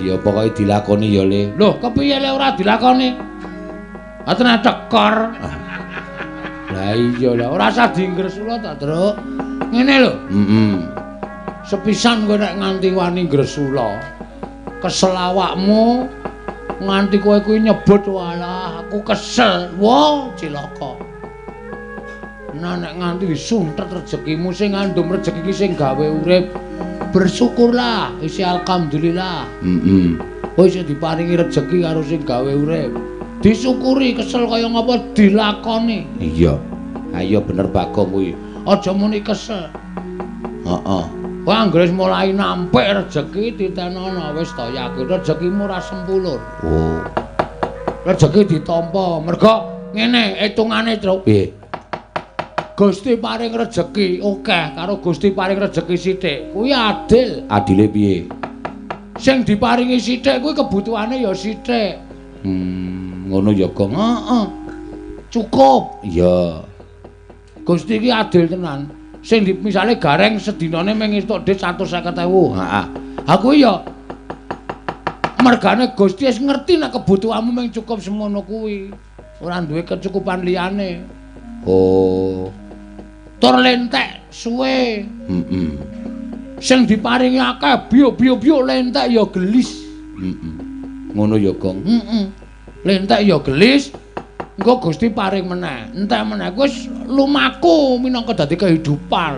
Ya pokoke dilakoni ya, Le. Lho, kepiye le ora dilakoni? Aten tekor. Lah iya lah, Ora usah diingresula ta, Truk. Ngene lho. Sepisan kowe nek nganti wani ngresula, kesel awakmu nganti kowe kuwi nyebut walah aku kesel. Wah, cilaka. Nah nek nganti disuntet rezekimu sing ngandum rezeki iki sing gawe urip, bersyukurlah, isi alhamdulillah. Kowe isih diparingi rezeki karo sing gawe urip. Disyukuri, kesel kaya ngapa dilakoni. Iya. Ayo bener Bagong kuwi. Aja muni kesel. Heeh. Kowe anggere mulai nampik rezeki ditenono wis to yakin rezekimu ora sempulur. Oh. Rezeki ditampa. Mergo ngene hitungane, Truk. Piye? Gusti paring rezeki akeh karo Gusti paring rezeki sithik. Kuwi adil. Adile piye? Sing diparingi sithik kuwi kebutuhane ya sithik. Ngono ya, Gong. Heeh. Cukup. Iya. Gusti iki adil tenan. Sing misale gareng sedinane mung entuk dhuwit 150.000. Heeh. Aku ya mergane Gusti wis ngerti nek kebutuhanmu mung cukup semono kuwi. Ora duwe kecukupan liyane. Oh. Tur lentek suwe. Sing diparingi akeh bio lentek ya gelis. Ngono ya, Gong. Lentek ya gelis. Engko Gusti paring meneh. Entek meneh wis lumaku minangka dadi kehidupan.